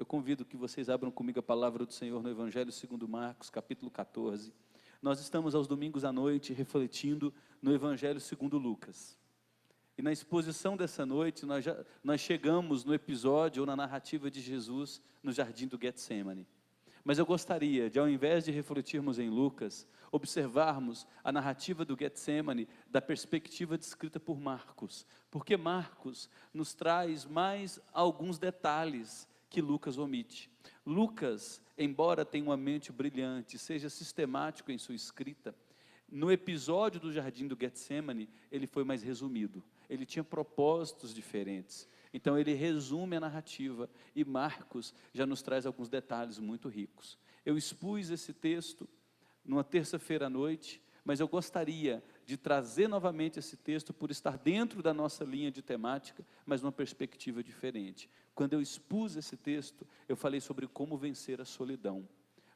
Eu convido que vocês abram comigo a palavra do Senhor no Evangelho segundo Marcos, capítulo 14. Nós estamos aos domingos à noite refletindo no Evangelho segundo Lucas. E na exposição dessa noite, nós chegamos no episódio ou na narrativa de Jesus no jardim do Getsemane. Mas eu gostaria de, ao invés de refletirmos em Lucas, observarmos a narrativa do Getsemane da perspectiva descrita por Marcos, porque Marcos nos traz mais alguns detalhes que Lucas omite. Lucas, embora tenha uma mente brilhante, seja sistemático em sua escrita, no episódio do jardim do Getsemane, ele foi mais resumido, ele tinha propósitos diferentes. Então ele resume a narrativa e Marcos já nos traz alguns detalhes muito ricos. Eu expus esse texto numa terça-feira à noite, mas eu gostaria de trazer novamente esse texto por estar dentro da nossa linha de temática, mas numa perspectiva diferente. Quando eu expus esse texto, eu falei sobre como vencer a solidão,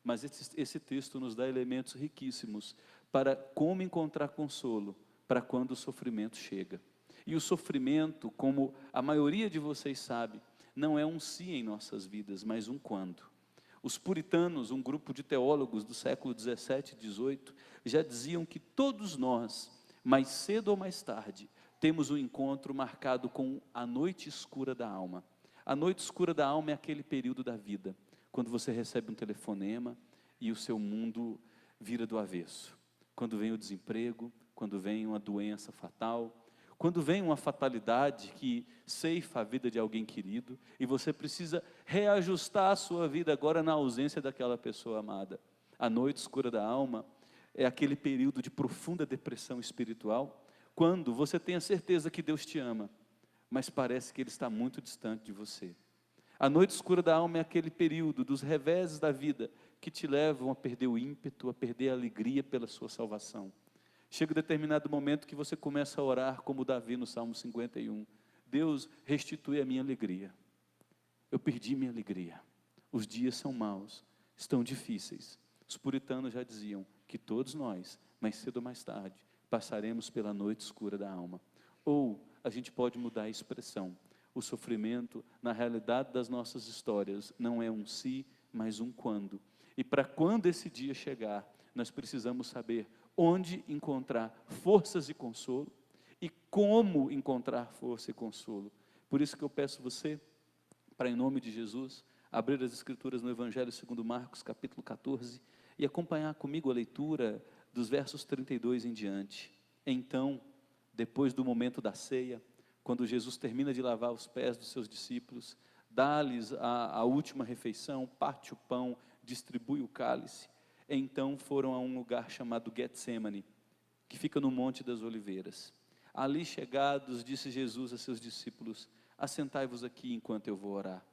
mas esse texto nos dá elementos riquíssimos para como encontrar consolo para quando o sofrimento chega. E o sofrimento, como a maioria de vocês sabe, não é um se em nossas vidas, mas um quando. Os puritanos, um grupo de teólogos do século 17 e 18, já diziam que todos nós, mais cedo ou mais tarde, temos um encontro marcado com a noite escura da alma. A noite escura da alma é aquele período da vida, quando você recebe um telefonema e o seu mundo vira do avesso. Quando vem o desemprego, quando vem uma doença fatal, quando vem uma fatalidade que ceifa a vida de alguém querido, e você precisa reajustar a sua vida agora na ausência daquela pessoa amada. A noite escura da alma é aquele período de profunda depressão espiritual, quando você tem a certeza que Deus te ama, mas parece que Ele está muito distante de você. A noite escura da alma é aquele período dos reveses da vida, que te levam a perder o ímpeto, a perder a alegria pela sua salvação. Chega um determinado momento que você começa a orar como Davi no Salmo 51. Deus, restitui a minha alegria. Eu perdi minha alegria. Os dias são maus, estão difíceis. Os puritanos já diziam que todos nós, mais cedo ou mais tarde, passaremos pela noite escura da alma. Ou a gente pode mudar a expressão. O sofrimento, na realidade das nossas histórias, não é um se, mas um quando. E para quando esse dia chegar, nós precisamos saber onde encontrar forças e consolo e como encontrar força e consolo. Por isso que eu peço você, para em nome de Jesus, abrir as Escrituras no Evangelho segundo Marcos, capítulo 14, e acompanhar comigo a leitura dos versos 32 em diante. Então, depois do momento da ceia, quando Jesus termina de lavar os pés dos seus discípulos, dá-lhes a última refeição, parte o pão, distribui o cálice. Então foram a um lugar chamado Getsemane, que fica no Monte das Oliveiras. Ali chegados, disse Jesus a seus discípulos: assentai-vos aqui enquanto eu vou orar.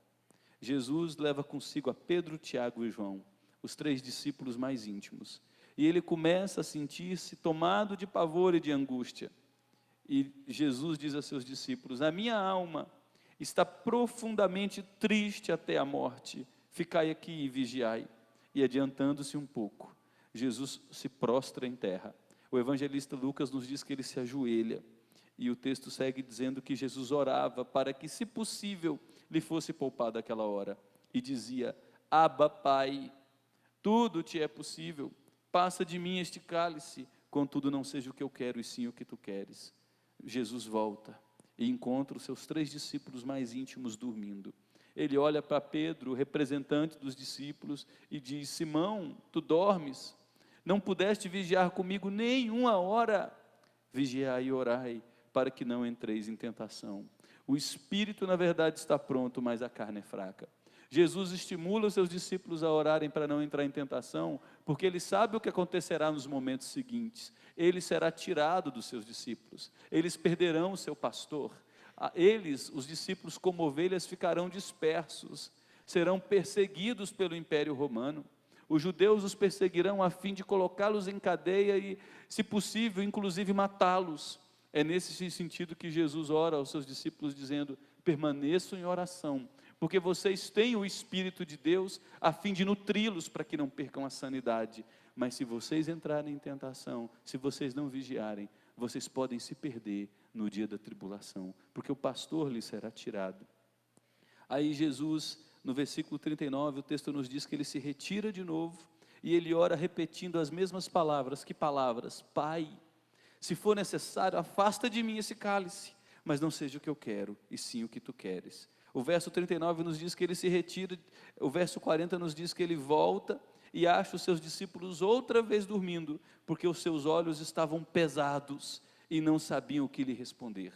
Jesus leva consigo a Pedro, Tiago e João, os 3 discípulos mais íntimos. E ele começa a sentir-se tomado de pavor e de angústia. E Jesus diz a seus discípulos: a minha alma está profundamente triste até a morte. Ficai aqui e vigiai. E adiantando-se um pouco, Jesus se prostra em terra. O evangelista Lucas nos diz que ele se ajoelha, e o texto segue dizendo que Jesus orava para que, se possível, lhe fosse poupada aquela hora, e dizia: Abba, Pai, tudo te é possível, passa de mim este cálice, contudo não seja o que eu quero, e sim o que tu queres. Jesus volta e encontra os seus 3 discípulos mais íntimos dormindo. Ele olha para Pedro, o representante dos discípulos, e diz: Simão, tu dormes? Não pudeste vigiar comigo nem uma hora? Vigiai e orai, para que não entreis em tentação. O espírito, na verdade, está pronto, mas a carne é fraca. Jesus estimula os seus discípulos a orarem para não entrar em tentação, porque ele sabe o que acontecerá nos momentos seguintes. Ele será tirado dos seus discípulos, eles perderão o seu pastor. Eles, os discípulos como ovelhas, ficarão dispersos, serão perseguidos pelo Império Romano. Os judeus os perseguirão a fim de colocá-los em cadeia e, se possível, inclusive matá-los. É nesse sentido que Jesus ora aos seus discípulos dizendo: permaneçam em oração, porque vocês têm o Espírito de Deus a fim de nutri-los para que não percam a sanidade. Mas se vocês entrarem em tentação, se vocês não vigiarem, vocês podem se perder no dia da tribulação, porque o pastor lhes será tirado. Aí Jesus no versículo 39, o texto nos diz que ele se retira de novo e ele ora repetindo as mesmas palavras. Que palavras? Pai, se for necessário, afasta de mim esse cálice, mas não seja o que eu quero, e sim o que tu queres. O verso 39 nos diz que ele se retira, o verso 40 nos diz que ele volta e acha os seus discípulos outra vez dormindo, porque os seus olhos estavam pesados e não sabiam o que lhe responder.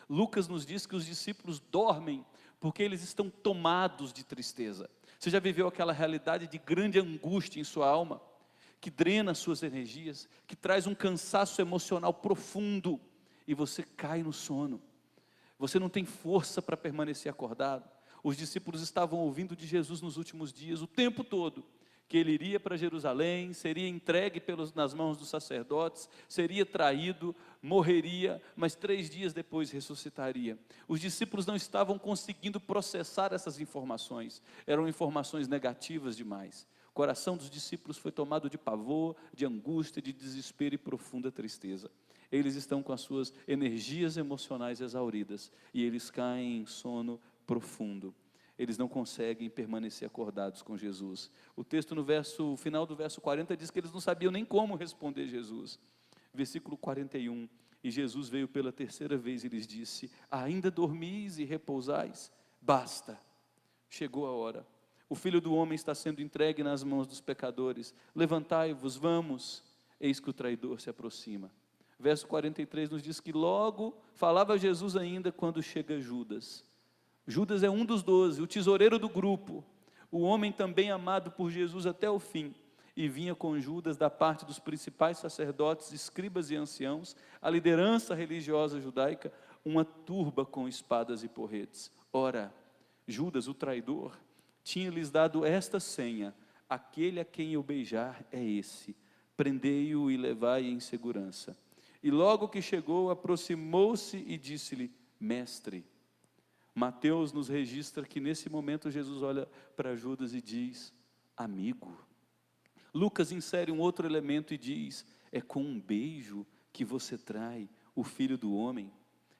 Lucas nos diz que os discípulos dormem porque eles estão tomados de tristeza. Você já viveu aquela realidade de grande angústia em sua alma, que drena suas energias, que traz um cansaço emocional profundo, e você cai no sono, você não tem força para permanecer acordado. Os discípulos estavam ouvindo de Jesus nos últimos dias, o tempo todo, que ele iria para Jerusalém, seria entregue nas mãos dos sacerdotes, seria traído, morreria, mas 3 dias depois ressuscitaria. Os discípulos não estavam conseguindo processar essas informações, eram informações negativas demais. O coração dos discípulos foi tomado de pavor, de angústia, de desespero e profunda tristeza. Eles estão com as suas energias emocionais exauridas e eles caem em sono profundo. Eles não conseguem permanecer acordados com Jesus. O texto no final do verso 40 diz que eles não sabiam nem como responder Jesus. Versículo 41, e Jesus veio pela 3ª vez e lhes disse: ainda dormis e repousais? Basta, chegou a hora. O Filho do Homem está sendo entregue nas mãos dos pecadores. Levantai-vos, vamos. Eis que o traidor se aproxima. Verso 43 nos diz que logo falava Jesus ainda quando chega Judas. Judas é um dos 12, o tesoureiro do grupo, o homem também amado por Jesus até o fim, e vinha com Judas da parte dos principais sacerdotes, escribas e anciãos, a liderança religiosa judaica, uma turba com espadas e porretes. Ora, Judas, o traidor, tinha-lhes dado esta senha: aquele a quem eu beijar é esse, prendei-o e levai em segurança. E logo que chegou, aproximou-se e disse-lhe: mestre. Mateus nos registra que nesse momento Jesus olha para Judas e diz: amigo. Lucas insere um outro elemento e diz: é com um beijo que você trai o Filho do Homem.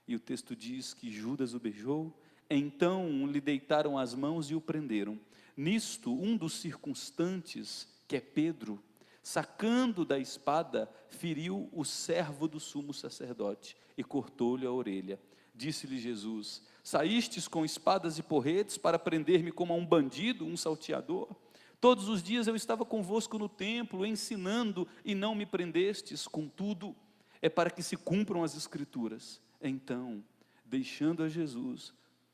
E o texto diz que Judas o beijou. Então lhe deitaram as mãos e o prenderam. Nisto, um dos circunstantes, que é Pedro, sacando da espada, feriu o servo do sumo sacerdote e cortou-lhe a orelha. Disse-lhe Jesus: saístes com espadas e porretes para prender-me como a um bandido, um salteador? Todos os dias eu estava convosco no templo, ensinando, e não me prendestes. Contudo, é para que se cumpram as Escrituras. Então, deixando a Jesus,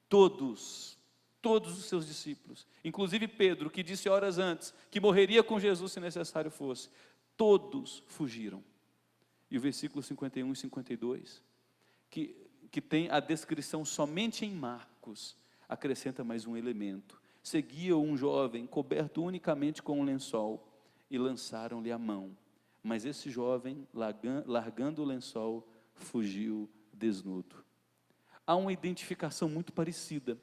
todos os seus discípulos, inclusive Pedro, que disse horas antes que morreria com Jesus se necessário fosse, todos fugiram. E o versículo 51 e 52, que tem a descrição somente em Marcos, acrescenta mais um elemento. Seguia um jovem coberto unicamente com um lençol e lançaram-lhe a mão, mas esse jovem, largando o lençol, fugiu desnudo. Há uma identificação muito parecida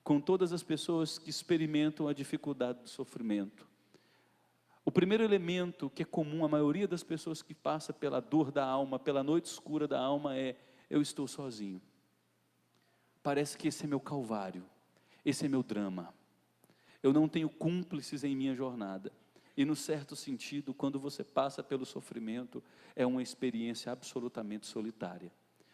com todas as pessoas que experimentam a dificuldade do sofrimento. O primeiro elemento que é comum à maioria das pessoas que passa pela dor da alma, pela noite escura da alma é: eu estou sozinho. Parece que esse é meu calvário, esse é meu drama. Eu não tenho cúmplices em minha jornada. E no certo sentido, quando você passa pelo sofrimento, é uma experiência absolutamente solitária.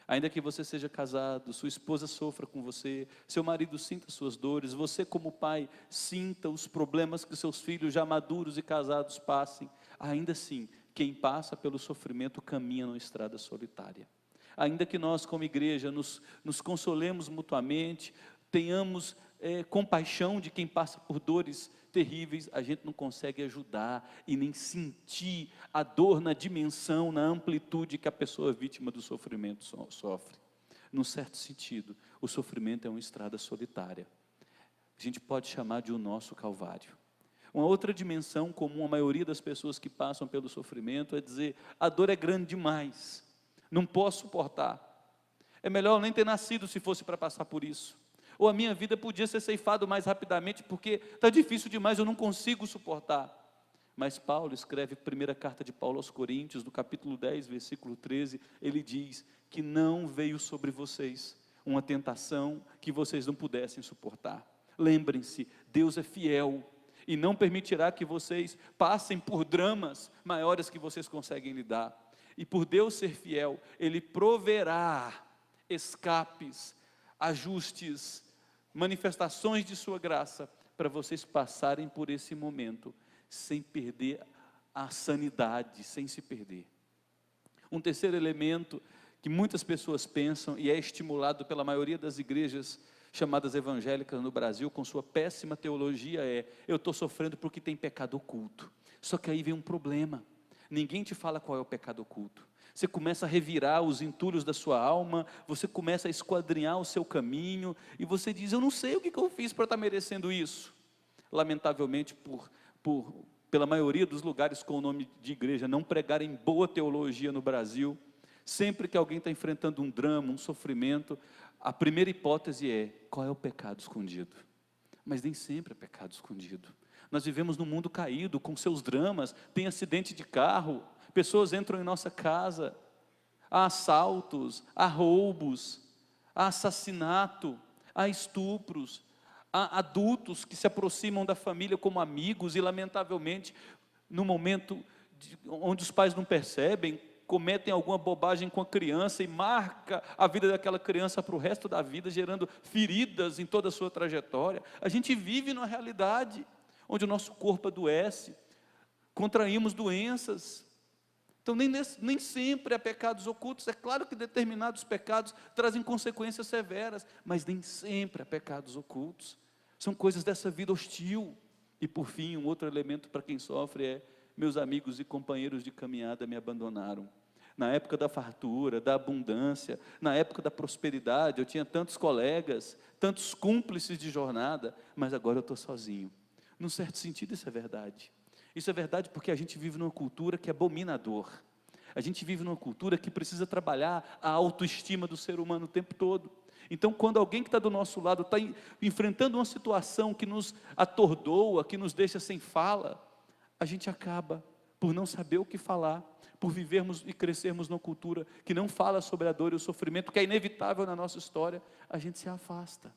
Ainda que você seja casado, sua esposa sofra com você, seu marido sinta suas dores, você como pai sinta os problemas que seus filhos já maduros e casados passem, ainda assim, quem passa pelo sofrimento caminha numa estrada solitária. Ainda que nós como igreja nos consolemos mutuamente, tenhamos compaixão de quem passa por dores terríveis, a gente não consegue ajudar e nem sentir a dor na dimensão, na amplitude que a pessoa vítima do sofrimento sofre. Num certo sentido, o sofrimento é uma estrada solitária. A gente pode chamar de o nosso calvário. Uma outra dimensão comum à maioria das pessoas que passam pelo sofrimento é dizer: a dor é grande demais, não posso suportar. É melhor eu nem ter nascido se fosse para passar por isso. Ou a minha vida podia ser ceifada mais rapidamente, porque está difícil demais, eu não consigo suportar. Mas Paulo escreve, primeira carta de Paulo aos Coríntios, no capítulo 10, versículo 13, ele diz que não veio sobre vocês uma tentação que vocês não pudessem suportar. Lembrem-se, Deus é fiel e não permitirá que vocês passem por dramas maiores que vocês conseguem lidar. E por Deus ser fiel, Ele proverá escapes, ajustes, manifestações de sua graça, para vocês passarem por esse momento, sem perder a sanidade, sem se perder. Um terceiro elemento que muitas pessoas pensam e é estimulado pela maioria das igrejas chamadas evangélicas no Brasil, com sua péssima teologia, eu estou sofrendo porque tem pecado oculto. Só que aí vem um problema, ninguém te fala qual é o pecado oculto. Você começa a revirar os entulhos da sua alma, você começa a esquadrinhar o seu caminho, e você diz, eu não sei o que eu fiz para estar merecendo isso. Lamentavelmente, pela maioria dos lugares com o nome de igreja, não pregarem boa teologia no Brasil, sempre que alguém está enfrentando um drama, um sofrimento, a primeira hipótese é, qual é o pecado escondido? Mas nem sempre é pecado escondido. Nós vivemos num mundo caído, com seus dramas, tem acidente de carro, pessoas entram em nossa casa, há assaltos, há roubos, há assassinato, há estupros, há adultos que se aproximam da família como amigos e lamentavelmente, no momento onde os pais não percebem, cometem alguma bobagem com a criança e marca a vida daquela criança para o resto da vida, gerando feridas em toda a sua trajetória. A gente vive numa realidade onde o nosso corpo adoece, contraímos doenças. Então nem sempre há pecados ocultos. É claro que determinados pecados trazem consequências severas, mas nem sempre há pecados ocultos. São coisas dessa vida hostil. E por fim, um outro elemento para quem sofre é, meus amigos e companheiros de caminhada me abandonaram. Na época da fartura, da abundância, na época da prosperidade, eu tinha tantos colegas, tantos cúmplices de jornada, mas agora eu estou sozinho. Num certo sentido isso é verdade. Isso é verdade porque a gente vive numa cultura que abomina a dor. A gente vive numa cultura que precisa trabalhar a autoestima do ser humano o tempo todo. Então, quando alguém que está do nosso lado está enfrentando uma situação que nos atordoa, que nos deixa sem fala, a gente acaba por não saber o que falar, por vivermos e crescermos numa cultura que não fala sobre a dor e o sofrimento, que é inevitável na nossa história, a gente se afasta.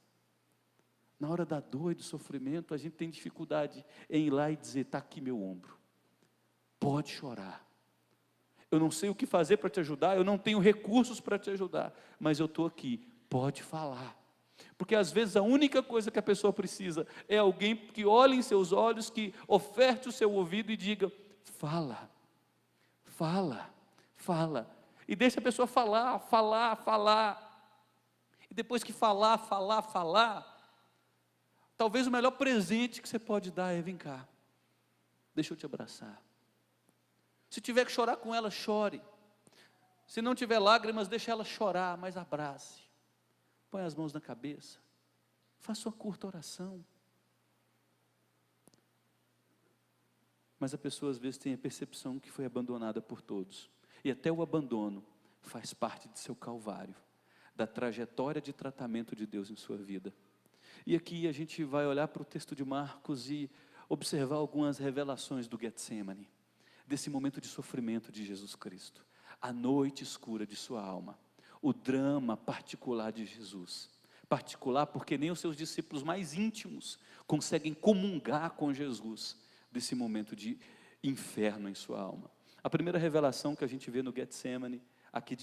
Na hora da dor e do sofrimento, a gente tem dificuldade em ir lá e dizer, está aqui meu ombro, pode chorar. Eu não sei o que fazer para te ajudar, eu não tenho recursos para te ajudar, mas eu estou aqui, pode falar. Porque às vezes a única coisa que a pessoa precisa é alguém que olhe em seus olhos, que oferte o seu ouvido e diga, fala, fala, fala. E deixa a pessoa falar, falar, falar. E depois que falar, talvez o melhor presente que você pode dar é, vem cá, deixa eu te abraçar. Se tiver que chorar com ela, chore. Se não tiver lágrimas, deixa ela chorar, mas abrace. Põe as mãos na cabeça. Faça uma curta oração. Mas a pessoa às vezes tem a percepção que foi abandonada por todos. E até o abandono faz parte de seu calvário, da trajetória de tratamento de Deus em sua vida. E aqui a gente vai olhar para o texto de Marcos e observar algumas revelações do Getsemane, desse momento de sofrimento de Jesus Cristo, a noite escura de sua alma, o drama particular de Jesus, particular porque nem os seus discípulos mais íntimos conseguem comungar com Jesus, desse momento de inferno em sua alma. A primeira revelação que a gente vê no Getsemane, aqui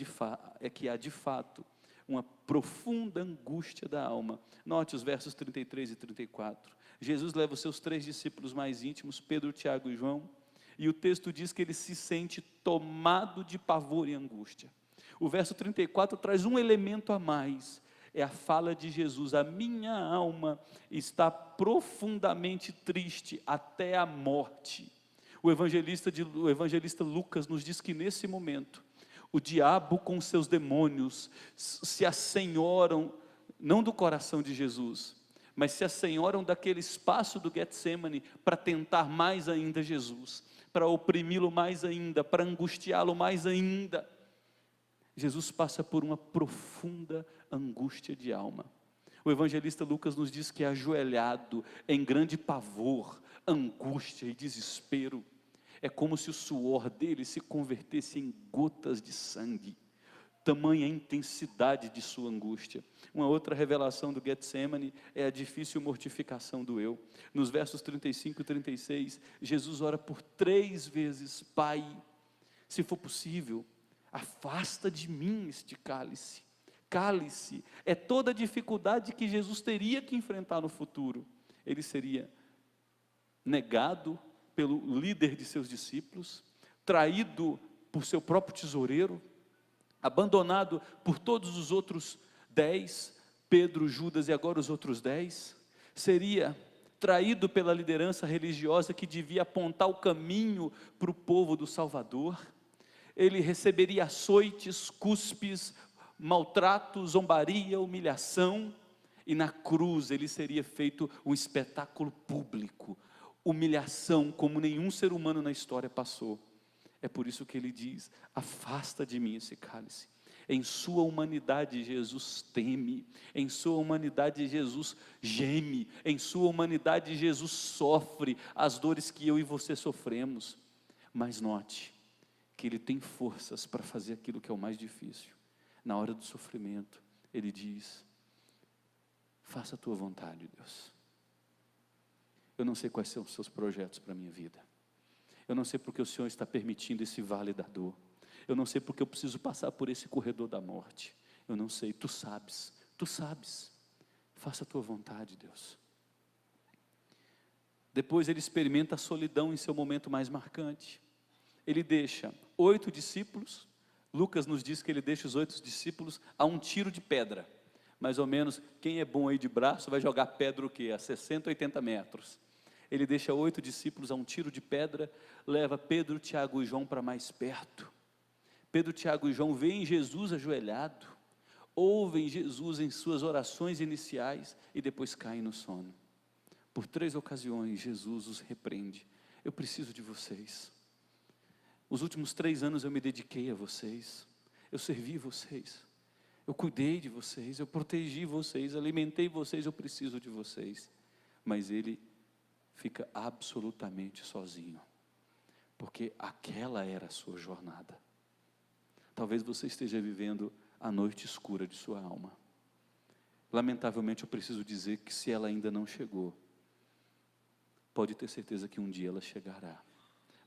é que há de fato uma profunda angústia da alma. Note os versos 33 e 34, Jesus leva os seus 3 discípulos mais íntimos, Pedro, Tiago e João, e o texto diz que ele se sente tomado de pavor e angústia. O verso 34 traz um elemento a mais, é a fala de Jesus, a minha alma está profundamente triste até a morte. O evangelista Lucas nos diz que nesse momento, o diabo com seus demônios se assenhoram, não do coração de Jesus, mas se assenhoram daquele espaço do Getsemane para tentar mais ainda Jesus, para oprimi-lo mais ainda, para angustiá-lo mais ainda. Jesus passa por uma profunda angústia de alma. O evangelista Lucas nos diz que ajoelhado em grande pavor, angústia e desespero, é como se o suor dele se convertesse em gotas de sangue, tamanha intensidade de sua angústia. Uma outra revelação do Getsemane é a difícil mortificação do eu. Nos versos 35 e 36, Jesus ora por 3 vezes: Pai, se for possível, afasta de mim este cálice. Cálice é toda a dificuldade que Jesus teria que enfrentar no futuro. Ele seria negado pelo líder de seus discípulos, traído por seu próprio tesoureiro, abandonado por todos os outros 10, Pedro, Judas e agora os outros 10, seria traído pela liderança religiosa que devia apontar o caminho para o povo do Salvador. Ele receberia açoites, cuspes, maltrato, zombaria, humilhação, e na cruz ele seria feito um espetáculo público, humilhação como nenhum ser humano na história passou. É por isso que ele diz: afasta de mim esse cálice. Em sua humanidade Jesus teme, em sua humanidade Jesus geme, em sua humanidade Jesus sofre as dores que eu e você sofremos. Mas note que ele tem forças para fazer aquilo que é o mais difícil. Na hora do sofrimento, ele diz: faça a tua vontade, Deus. Eu não sei quais são os seus projetos para a minha vida. Eu não sei porque o Senhor está permitindo esse vale da dor. Eu não sei porque eu preciso passar por esse corredor da morte. Eu não sei, tu sabes, tu sabes. Faça a tua vontade, Deus. Depois ele experimenta a solidão em seu momento mais marcante. Ele deixa 8 discípulos, Lucas nos diz que ele deixa os 8 discípulos a um tiro de pedra. Mais ou menos, quem é bom aí de braço vai jogar pedra o quê? A 60, 80 metros. Ele deixa 8 discípulos a um tiro de pedra, leva Pedro, Tiago e João para mais perto. Pedro, Tiago e João veem Jesus ajoelhado, ouvem Jesus em suas orações iniciais e depois caem no sono. Por 3 ocasiões Jesus os repreende: eu preciso de vocês. Os últimos 3 anos eu me dediquei a vocês, eu servi vocês, eu cuidei de vocês, eu protegi vocês, alimentei vocês, eu preciso de vocês. Mas ele fica absolutamente sozinho, porque aquela era a sua jornada. Talvez você esteja vivendo a noite escura de sua alma. Lamentavelmente eu preciso dizer que se ela ainda não chegou, pode ter certeza que um dia ela chegará.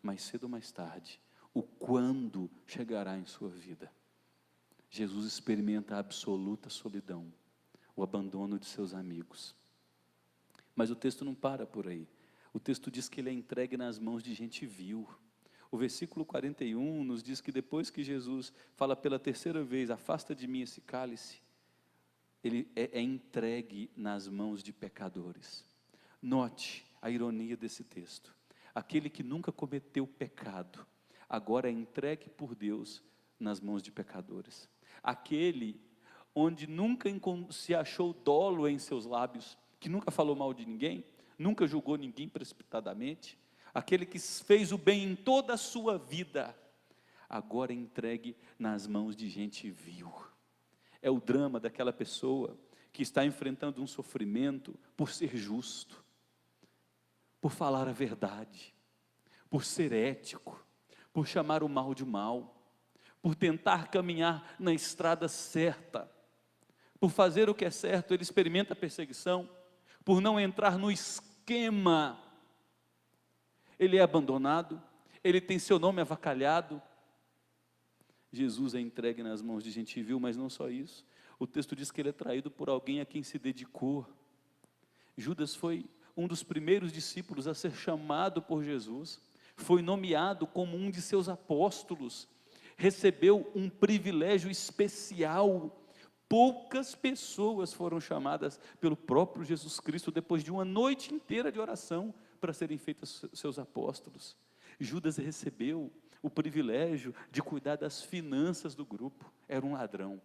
Mais cedo ou mais tarde, o quando chegará em sua vida. Jesus experimenta a absoluta solidão, o abandono de seus amigos. Mas o texto não para por aí. O texto diz que ele é entregue nas mãos de gente vil. O versículo 41 nos diz que depois que Jesus fala pela 3ª vez: afasta de mim esse cálice, ele é entregue nas mãos de pecadores. Note a ironia desse texto. Aquele que nunca cometeu pecado, agora é entregue por Deus nas mãos de pecadores. Aquele onde nunca se achou dolo em seus lábios, que nunca falou mal de ninguém, nunca julgou ninguém precipitadamente, aquele que fez o bem em toda a sua vida, agora é entregue nas mãos de gente vil. É o drama daquela pessoa que está enfrentando um sofrimento por ser justo, por falar a verdade, por ser ético, por chamar o mal de mal, por tentar caminhar na estrada certa, por fazer o que é certo. Ele experimenta perseguição, por não entrar no esquema. Ele é abandonado, ele tem seu nome avacalhado. Jesus é entregue nas mãos de gente vil, mas não só isso. O texto diz que ele é traído por alguém a quem se dedicou. Judas foi um dos primeiros discípulos a ser chamado por Jesus, foi nomeado como um de seus apóstolos, recebeu um privilégio especial. Poucas pessoas foram chamadas pelo próprio Jesus Cristo depois de uma noite inteira de oração para serem feitos seus apóstolos. Judas recebeu o privilégio de cuidar das finanças do grupo, era um ladrão.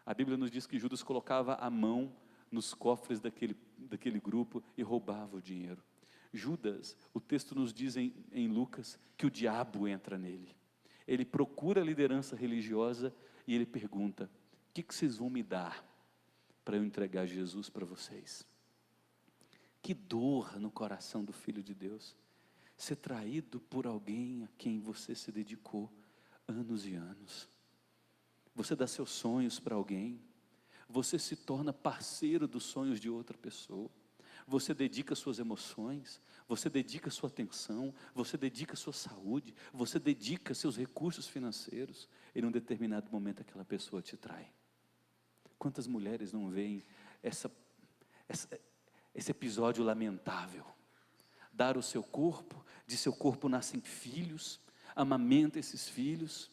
A Bíblia nos diz que Judas colocava a mão nos cofres daquele grupo e roubava o dinheiro. Judas, o texto nos diz em Lucas, que o diabo entra nele. Ele procura a liderança religiosa e ele pergunta: o que vocês vão me dar para eu entregar Jesus para vocês? Que dor no coração do Filho de Deus, ser traído por alguém a quem você se dedicou anos e anos. Você dá seus sonhos para alguém, você se torna parceiro dos sonhos de outra pessoa, você dedica suas emoções, você dedica sua atenção, você dedica sua saúde, você dedica seus recursos financeiros, e num determinado momento aquela pessoa te trai. Quantas mulheres não veem esse episódio lamentável? Dar o seu corpo, de seu corpo nascem filhos, amamenta esses filhos,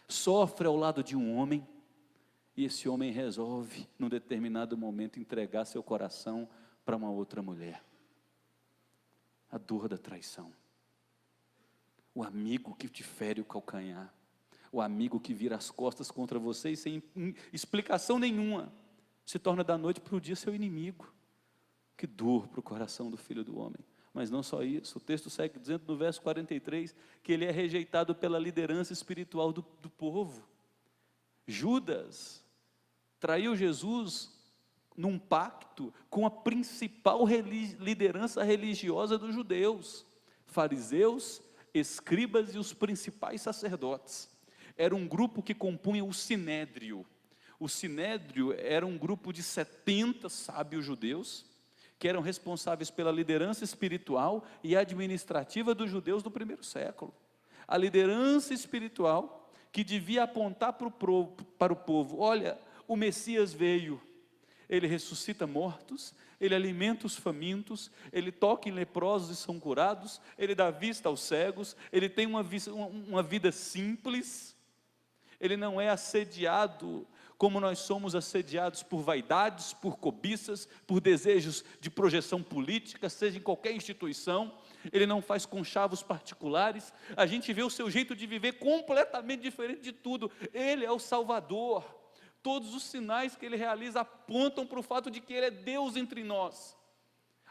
sofre ao lado de um homem, e esse homem resolve, num determinado momento, entregar seu coração para uma outra mulher. A dor da traição, o amigo que te fere o calcanhar, o amigo que vira as costas contra você e sem explicação nenhuma, se torna da noite para o dia seu inimigo. Que dor para o coração do filho do homem. Mas não só isso, o texto segue dizendo no verso 43, que ele é rejeitado pela liderança espiritual do povo. Judas traiu Jesus num pacto com a principal liderança religiosa dos judeus, fariseus, escribas e os principais sacerdotes. Era um grupo que compunha o Sinédrio. O Sinédrio era um grupo de 70 sábios judeus, que eram responsáveis pela liderança espiritual e administrativa dos judeus do primeiro século. A liderança espiritual que devia apontar para o povo: olha, o Messias veio, ele ressuscita mortos, ele alimenta os famintos, ele toca em leprosos e são curados, ele dá vista aos cegos, ele tem uma vida simples, ele não é assediado como nós somos assediados por vaidades, por cobiças, por desejos de projeção política, seja em qualquer instituição. Ele não faz conchavos particulares. A gente vê o seu jeito de viver completamente diferente de tudo. Ele é o Salvador. Todos os sinais que ele realiza apontam para o fato de que ele é Deus entre nós.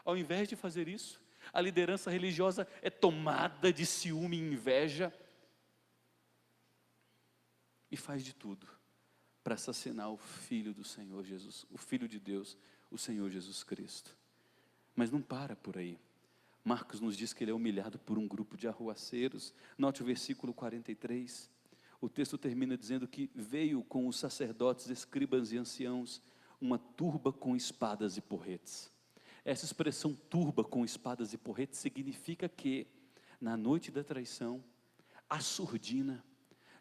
Ao invés de fazer isso, a liderança religiosa é tomada de ciúme e inveja e faz de tudo para assassinar o Filho do Senhor Jesus, o Filho de Deus, o Senhor Jesus Cristo. Mas não para por aí. Marcos nos diz que ele é humilhado por um grupo de arruaceiros. Note o versículo 43. O texto termina dizendo que veio com os sacerdotes, escribas e anciãos uma turba com espadas e porretes. Essa expressão turba com espadas e porretes significa que na noite da traição, a surdina,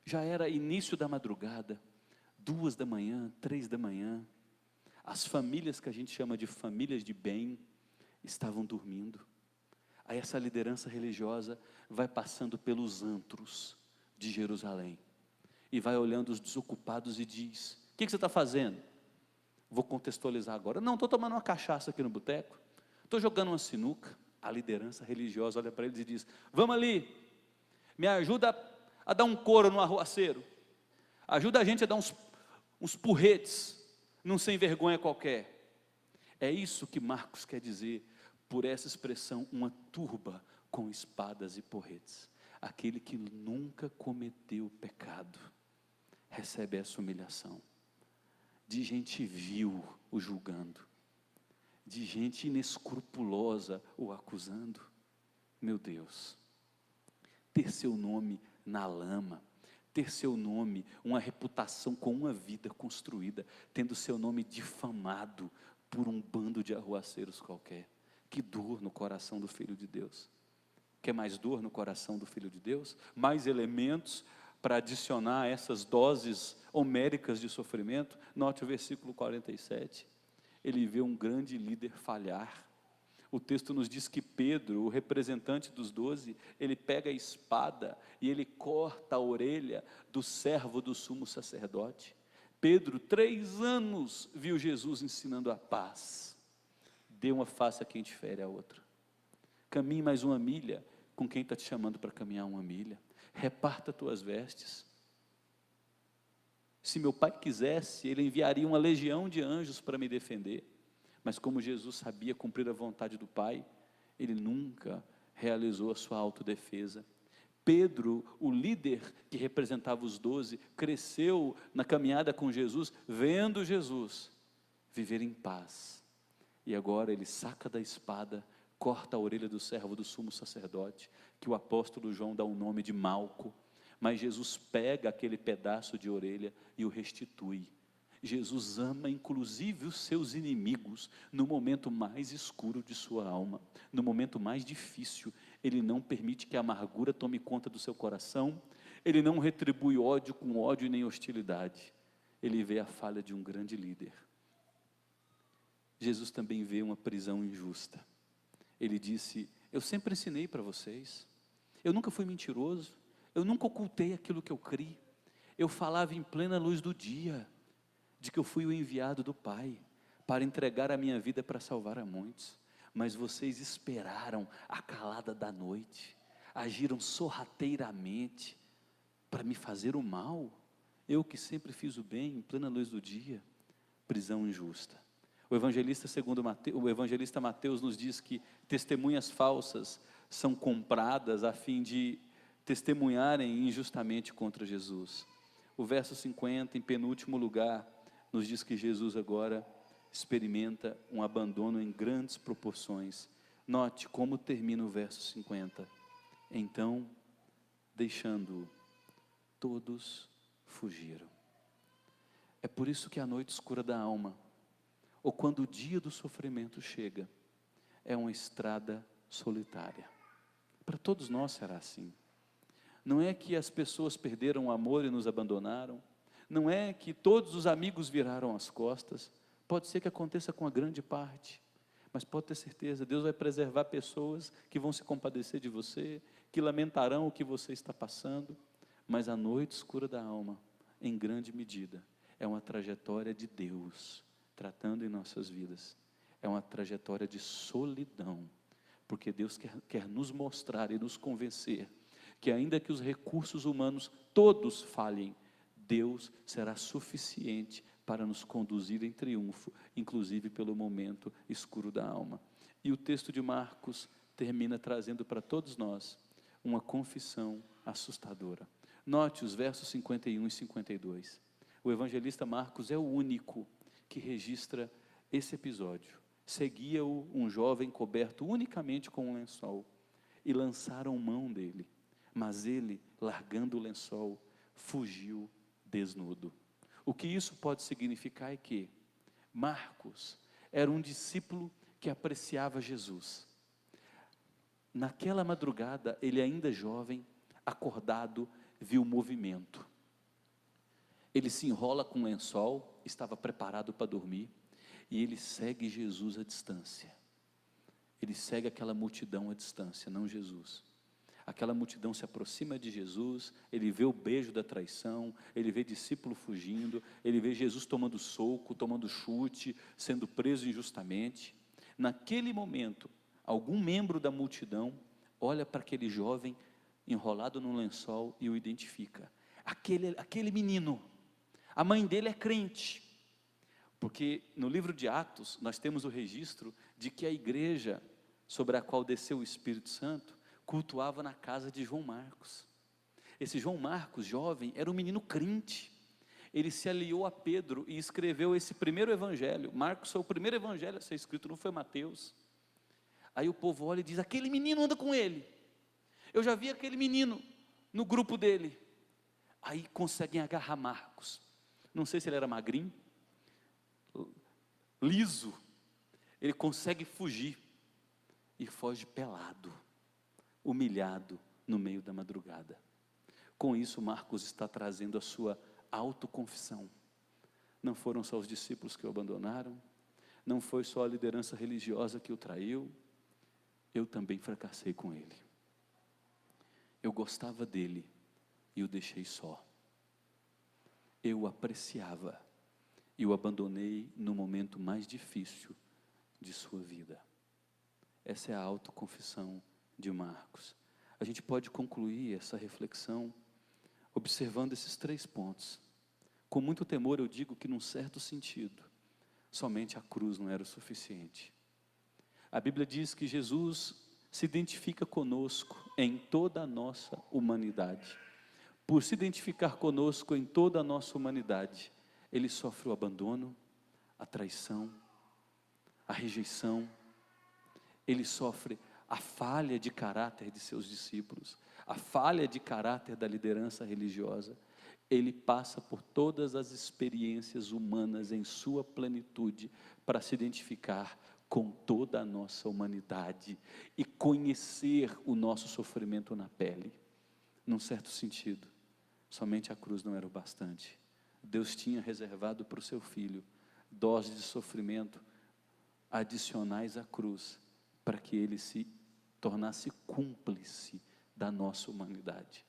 já era início da madrugada, 2 da manhã, 3 da manhã, as famílias que a gente chama de famílias de bem, estavam dormindo. Aí essa liderança religiosa vai passando pelos antros de Jerusalém, e vai olhando os desocupados e diz: o que você está fazendo? Vou contextualizar agora. Não, estou tomando uma cachaça aqui no boteco, estou jogando uma sinuca. A liderança religiosa olha para eles e diz: vamos ali, me ajuda a dar um couro no arruaceiro, ajuda a gente a dar uns porretes num sem vergonha qualquer. É isso que Marcos quer dizer por essa expressão, uma turba com espadas e porretes. Aquele que nunca cometeu pecado recebe essa humilhação de gente vil o julgando, de gente inescrupulosa o acusando. Meu Deus, ter seu nome na lama, ter seu nome, uma reputação com uma vida construída, tendo seu nome difamado por um bando de arruaceiros qualquer. Que dor no coração do Filho de Deus. Quer mais dor no coração do Filho de Deus? Mais elementos para adicionar essas doses homéricas de sofrimento? Note o versículo 47. Ele vê um grande líder falhar. O texto nos diz que Pedro, o representante dos 12, ele pega a espada e ele corta a orelha do servo do sumo sacerdote. Pedro, 3 anos, viu Jesus ensinando a paz. Dê uma face a quem te fere a outra. Caminhe mais uma milha com quem está te chamando para caminhar uma milha. Reparta tuas vestes. Se meu pai quisesse, ele enviaria uma legião de anjos para me defender. Mas como Jesus sabia cumprir a vontade do Pai, ele nunca realizou a sua autodefesa. Pedro, o líder que representava os 12, cresceu na caminhada com Jesus, vendo Jesus viver em paz. E agora ele saca da espada, corta a orelha do servo do sumo sacerdote, que o apóstolo João dá o nome de Malco. mas Jesus pega aquele pedaço de orelha e o restitui. Jesus ama inclusive os seus inimigos no momento mais escuro de sua alma, no momento mais difícil. Ele não permite que a amargura tome conta do seu coração, ele não retribui ódio com ódio nem hostilidade. Ele vê a falha de um grande líder. Jesus também vê uma prisão injusta. Ele disse: eu sempre ensinei para vocês, eu nunca fui mentiroso, eu nunca ocultei aquilo que eu criei, eu falava em plena luz do dia, de que eu fui o enviado do Pai, para entregar a minha vida para salvar a muitos, mas vocês esperaram a calada da noite, agiram sorrateiramente, para me fazer o mal, eu que sempre fiz o bem em plena luz do dia. Prisão injusta. O evangelista Mateus nos diz que testemunhas falsas são compradas a fim de testemunharem injustamente contra Jesus. O verso 50, em penúltimo lugar, nos diz que Jesus agora experimenta um abandono em grandes proporções. Note como termina o verso 50. Então, deixando-o, todos fugiram. É por isso que a noite escura da alma, ou quando o dia do sofrimento chega, é uma estrada solitária. Para todos nós será assim. Não é que as pessoas perderam o amor e nos abandonaram, não é que todos os amigos viraram as costas, pode ser que aconteça com a grande parte, mas pode ter certeza, Deus vai preservar pessoas que vão se compadecer de você, que lamentarão o que você está passando, mas a noite escura da alma, em grande medida, é uma trajetória de Deus, tratando em nossas vidas, é uma trajetória de solidão, porque Deus quer nos mostrar e nos convencer, que ainda que os recursos humanos todos falhem, Deus será suficiente para nos conduzir em triunfo, inclusive pelo momento escuro da alma. E o texto de Marcos termina trazendo para todos nós uma confissão assustadora. Note os versos 51 e 52. O evangelista Marcos é o único que registra esse episódio. Seguia-o um jovem coberto unicamente com um lençol, e lançaram mão dele, mas ele, largando o lençol, fugiu desnudo. O que isso pode significar é que Marcos era um discípulo que apreciava Jesus. Naquela madrugada, ele ainda jovem, acordado, viu o movimento. Ele se enrola com um lençol, estava preparado para dormir, e ele segue Jesus à distância. Ele segue aquela multidão à distância, não Jesus. Aquela multidão se aproxima de Jesus, ele vê o beijo da traição, ele vê discípulo fugindo, ele vê Jesus tomando soco, tomando chute, sendo preso injustamente. Naquele momento, algum membro da multidão olha para aquele jovem enrolado num lençol e o identifica. Aquele menino, a mãe dele é crente, porque no livro de Atos nós temos o registro de que a igreja sobre a qual desceu o Espírito Santo cultuava na casa de João Marcos. Esse João Marcos, jovem, era um menino crente. Ele se aliou a Pedro e escreveu esse primeiro evangelho. Marcos foi o primeiro evangelho a ser escrito, não foi Mateus. Aí o povo olha e diz: aquele menino anda com ele. Eu já vi aquele menino no grupo dele. Aí conseguem agarrar Marcos. Não sei se ele era magrinho, liso. Ele consegue fugir e foge pelado, humilhado no meio da madrugada. Com isso, Marcos está trazendo a sua autoconfissão. Não foram só os discípulos que o abandonaram, não foi só a liderança religiosa que o traiu, eu também fracassei com ele. Eu gostava dele e o deixei só. Eu o apreciava e o abandonei no momento mais difícil de sua vida. Essa é a autoconfissão de Marcos. A gente pode concluir essa reflexão observando esses 3 pontos. Com muito temor eu digo que num certo sentido, somente a cruz não era o suficiente. A Bíblia diz que Jesus se identifica conosco em toda a nossa humanidade. Por se identificar conosco em toda a nossa humanidade, Ele sofre o abandono, a traição, a rejeição, Ele sofre a falha de caráter de seus discípulos, a falha de caráter da liderança religiosa. Ele passa por todas as experiências humanas em sua plenitude para se identificar com toda a nossa humanidade e conhecer o nosso sofrimento na pele. Num certo sentido, somente a cruz não era o bastante. Deus tinha reservado para o seu filho doses de sofrimento adicionais à cruz, para que ele se tornasse cúmplice da nossa humanidade.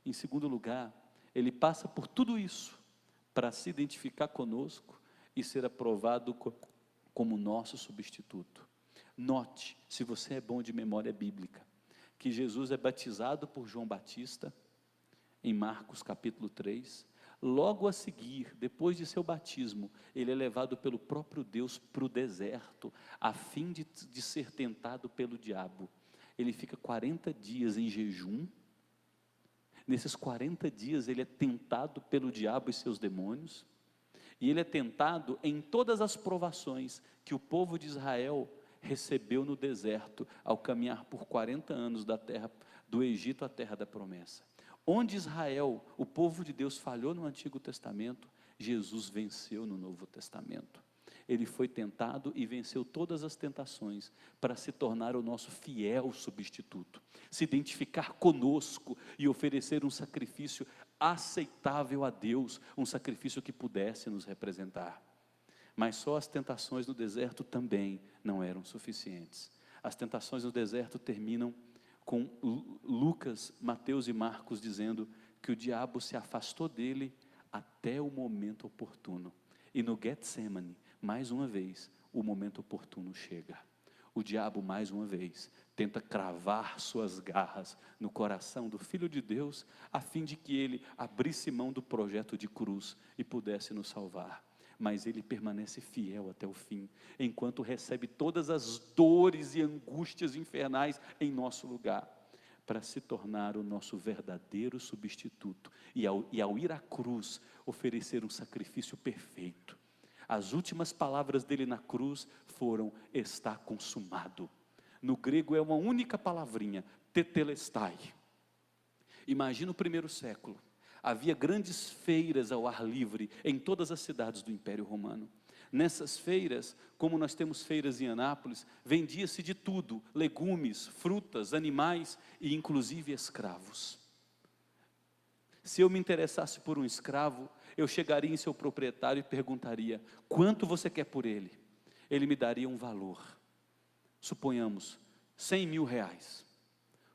Em segundo lugar, ele passa por tudo isso para se identificar conosco e ser aprovado como nosso substituto. Note, se você é bom de memória bíblica, que Jesus é batizado por João Batista, em Marcos capítulo 3, logo a seguir, depois de seu batismo, ele é levado pelo próprio Deus para o deserto, a fim de ser tentado pelo diabo. Ele fica 40 dias em jejum. Nesses 40 dias ele é tentado pelo diabo e seus demônios, e ele é tentado em todas as provações que o povo de Israel recebeu no deserto, ao caminhar por 40 anos da terra, do Egito à terra da promessa. Onde Israel, o povo de Deus, falhou no Antigo Testamento, Jesus venceu no Novo Testamento. Ele foi tentado e venceu todas as tentações para se tornar o nosso fiel substituto, se identificar conosco e oferecer um sacrifício aceitável a Deus, um sacrifício que pudesse nos representar. Mas só as tentações no deserto também não eram suficientes. As tentações no deserto terminam com Lucas, Mateus e Marcos dizendo que o diabo se afastou dele até o momento oportuno. E no Getsemane, mais uma vez, o momento oportuno chega. O diabo, mais uma vez, tenta cravar suas garras no coração do Filho de Deus, a fim de que ele abrisse mão do projeto de cruz e pudesse nos salvar. Mas ele permanece fiel até o fim, enquanto recebe todas as dores e angústias infernais em nosso lugar, para se tornar o nosso verdadeiro substituto, e ao ir à cruz, oferecer um sacrifício perfeito. As últimas palavras dele na cruz foram: está consumado. No grego é uma única palavrinha, tetelestai. Imagina o primeiro século. Havia grandes feiras ao ar livre em todas as cidades do Império Romano. Nessas feiras, como nós temos feiras em Anápolis, vendia-se de tudo: legumes, frutas, animais e inclusive escravos. Se eu me interessasse por um escravo, eu chegaria em seu proprietário e perguntaria: quanto você quer por ele? Ele me daria um valor, suponhamos 100 mil reais.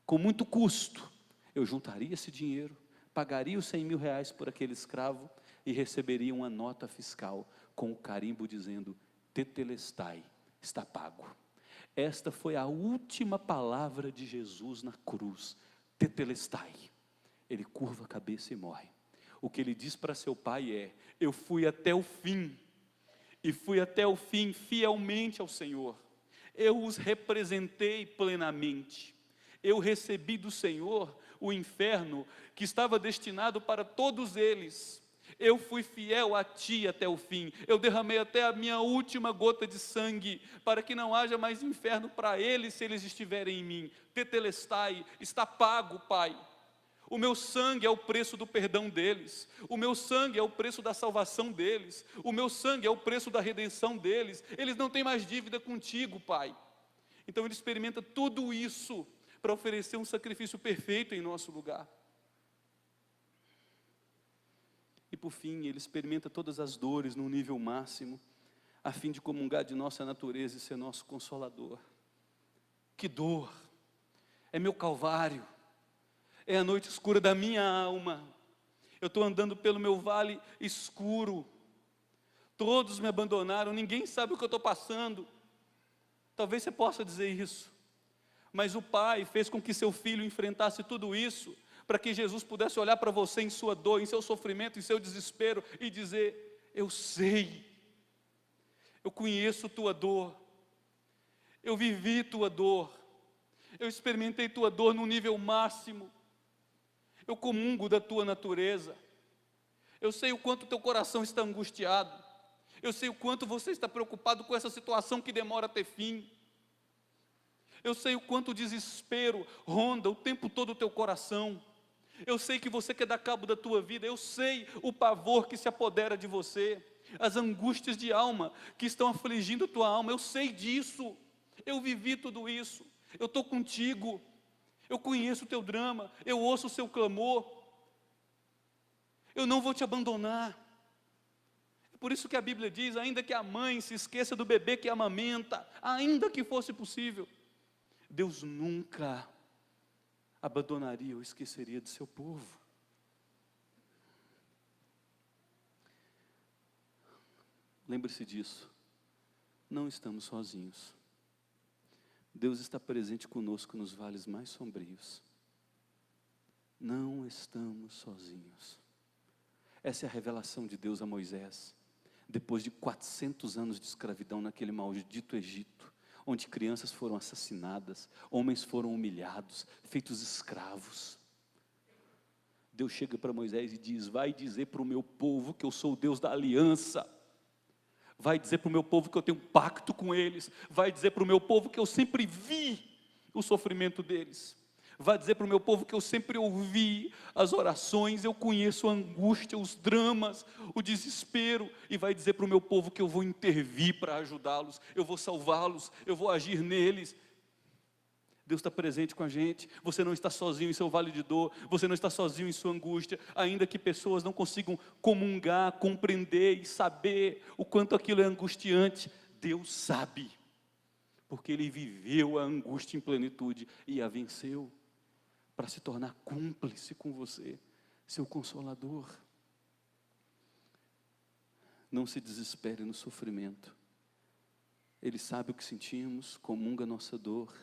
Com muito custo, eu juntaria esse dinheiro, pagaria os 100 mil reais por aquele escravo e receberia uma nota fiscal com o carimbo dizendo: tetelestai, está pago. Esta foi a última palavra de Jesus na cruz, tetelestai. Ele curva a cabeça e morre. O que ele diz para seu pai é: eu fui até o fim, e fui até o fim fielmente ao Senhor. Eu os representei plenamente. Eu recebi do Senhor o inferno que estava destinado para todos eles. Eu fui fiel a ti até o fim. Eu derramei até a minha última gota de sangue, para que não haja mais inferno para eles, se eles estiverem em mim. Tetelestai, está pago, Pai. O meu sangue é o preço do perdão deles. O meu sangue é o preço da salvação deles. O meu sangue é o preço da redenção deles. Eles não têm mais dívida contigo, Pai. Então ele experimenta tudo isso para oferecer um sacrifício perfeito em nosso lugar. E por fim, ele experimenta todas as dores no nível máximo, a fim de comungar de nossa natureza e ser nosso consolador. Que dor! É meu calvário. É a noite escura da minha alma. Eu estou andando pelo meu vale escuro. Todos me abandonaram, ninguém sabe o que eu estou passando. Talvez você possa dizer isso. Mas o Pai fez com que seu filho enfrentasse tudo isso, para que Jesus pudesse olhar para você em sua dor, em seu sofrimento, em seu desespero, e dizer: eu sei, eu conheço tua dor, eu vivi tua dor, eu experimentei tua dor no nível máximo, eu comungo da tua natureza, eu sei o quanto teu coração está angustiado, eu sei o quanto você está preocupado com essa situação que demora a ter fim, Eu sei o quanto o desespero ronda o tempo todo o teu coração. Eu sei que você quer dar cabo da tua vida. Eu sei o pavor que se apodera de você, as angústias de alma que estão afligindo a tua alma. Eu sei disso. Eu vivi tudo isso. Eu estou contigo. Eu conheço o teu drama. Eu ouço o seu clamor. Eu não vou te abandonar. É por isso que a Bíblia diz: ainda que a mãe se esqueça do bebê que amamenta, ainda que fosse possível, Deus nunca abandonaria ou esqueceria de seu povo. Lembre-se disso. Não estamos sozinhos. Deus está presente conosco nos vales mais sombrios. Não estamos sozinhos. Essa é a revelação de Deus a Moisés, depois de 400 anos de escravidão naquele maldito Egito, onde crianças foram assassinadas, homens foram humilhados, feitos escravos. Deus chega para Moisés e diz: vai dizer para o meu povo que eu sou o Deus da aliança. Vai dizer para o meu povo que eu tenho um pacto com eles. Vai dizer para o meu povo que eu sempre vi o sofrimento deles. Vai dizer para o meu povo que eu sempre ouvi as orações, eu conheço a angústia, os dramas, o desespero. E vai dizer para o meu povo que eu vou intervir para ajudá-los, eu vou salvá-los, eu vou agir neles. Deus está presente com a gente. Você não está sozinho em seu vale de dor, você não está sozinho em sua angústia, ainda que pessoas não consigam comungar, compreender e saber o quanto aquilo é angustiante. Deus sabe, porque Ele viveu a angústia em plenitude e a venceu, para se tornar cúmplice com você, seu consolador. Não se desespere no sofrimento. Ele sabe o que sentimos, comunga a nossa dor.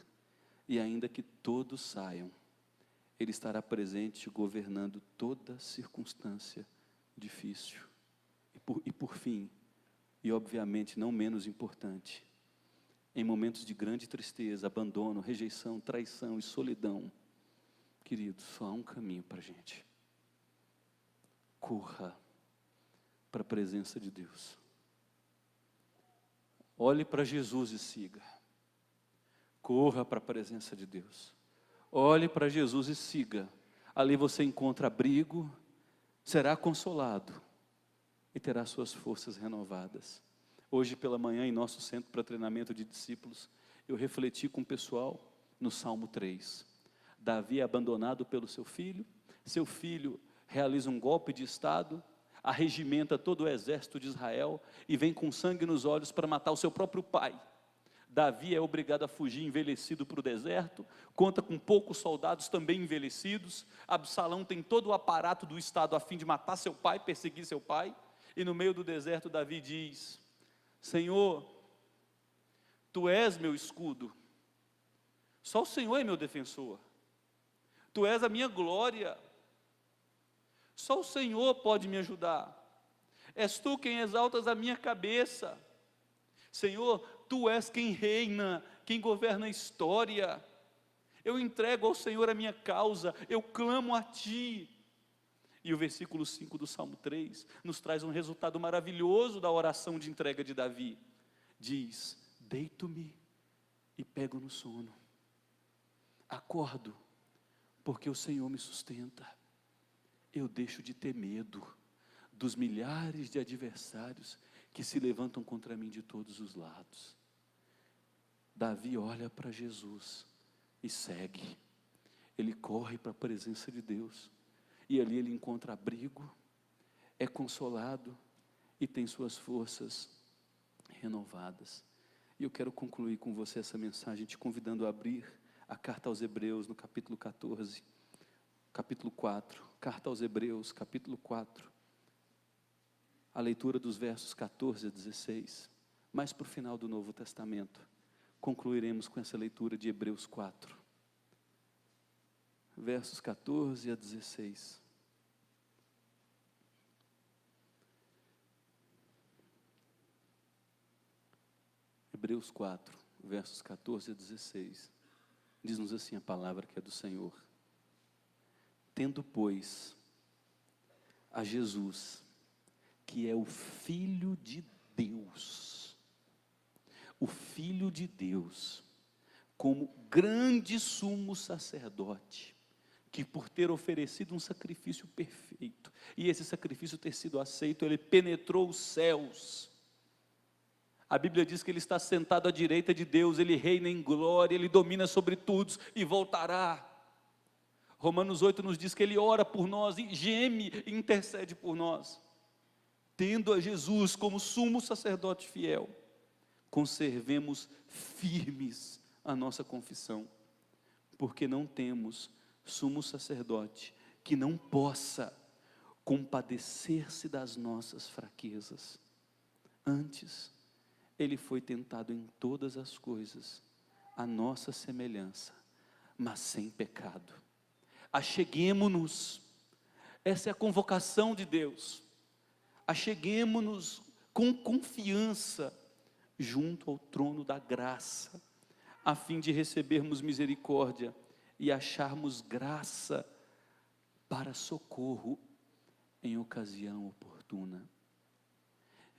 E ainda que todos saiam, Ele estará presente governando toda circunstância difícil. E por fim, e obviamente não menos importante, em momentos de grande tristeza, abandono, rejeição, traição e solidão, querido, só há um caminho para a gente. Corra para a presença de Deus. Olhe para Jesus e siga. Corra para a presença de Deus. Olhe para Jesus e siga. Ali você encontra abrigo, será consolado e terá suas forças renovadas. Hoje pela manhã, em nosso centro para treinamento de discípulos, eu refleti com o pessoal no Salmo 3. Davi é abandonado pelo seu filho realiza um golpe de estado, arregimenta todo o exército de Israel e vem com sangue nos olhos para matar o seu próprio pai. Davi é obrigado a fugir envelhecido para o deserto, conta com poucos soldados também envelhecidos. Absalão tem todo o aparato do estado a fim de matar seu pai, perseguir seu pai, e no meio do deserto Davi diz: Senhor, Tu és meu escudo, só o Senhor é meu defensor, Tu és a minha glória, só o Senhor pode me ajudar, és Tu quem exaltas a minha cabeça, Senhor, Tu és quem reina, quem governa a história. Eu entrego ao Senhor a minha causa, eu clamo a Ti. E o versículo 5 do Salmo 3 nos traz um resultado maravilhoso da oração de entrega de Davi. Diz: deito-me e pego no sono. Acordo, porque o Senhor me sustenta. Eu deixo de ter medo dos milhares de adversários que se levantam contra mim de todos os lados. Davi olha para Jesus e segue. Ele corre para a presença de Deus. E ali ele encontra abrigo, é consolado e tem suas forças renovadas. E eu quero concluir com você essa mensagem, te convidando a abrir a carta aos Hebreus, no capítulo 14, capítulo 4. Carta aos Hebreus, capítulo 4. A leitura dos versos 14 a 16. Mais para o final do Novo Testamento. Concluiremos com essa leitura de Hebreus 4, versos 14 a 16. Hebreus 4, versos 14 a 16. Diz-nos assim a palavra que é do Senhor. Tendo, pois, a Jesus, que é o Filho de Deus, o Filho de Deus, como grande sumo sacerdote, que por ter oferecido um sacrifício perfeito, e esse sacrifício ter sido aceito, ele penetrou os céus. A Bíblia diz que ele está sentado à direita de Deus, ele reina em glória, ele domina sobre tudo e voltará. Romanos 8 nos diz que ele ora por nós, e geme e intercede por nós. Tendo a Jesus como sumo sacerdote fiel, conservemos firmes a nossa confissão, porque não temos sumo sacerdote que não possa compadecer-se das nossas fraquezas. Antes, ele foi tentado em todas as coisas, à nossa semelhança, mas sem pecado. Acheguemo-nos, essa é a convocação de Deus, acheguemo-nos com confiança, junto ao trono da graça, a fim de recebermos misericórdia, e acharmos graça, para socorro, em ocasião oportuna.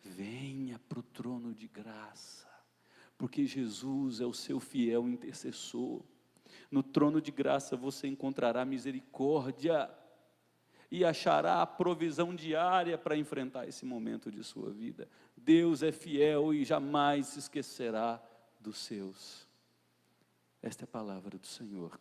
Venha para o trono de graça, porque Jesus é o seu fiel intercessor. No trono de graça você encontrará misericórdia e achará a provisão diária para enfrentar esse momento de sua vida. Deus é fiel e jamais se esquecerá dos seus. Esta é a palavra do Senhor.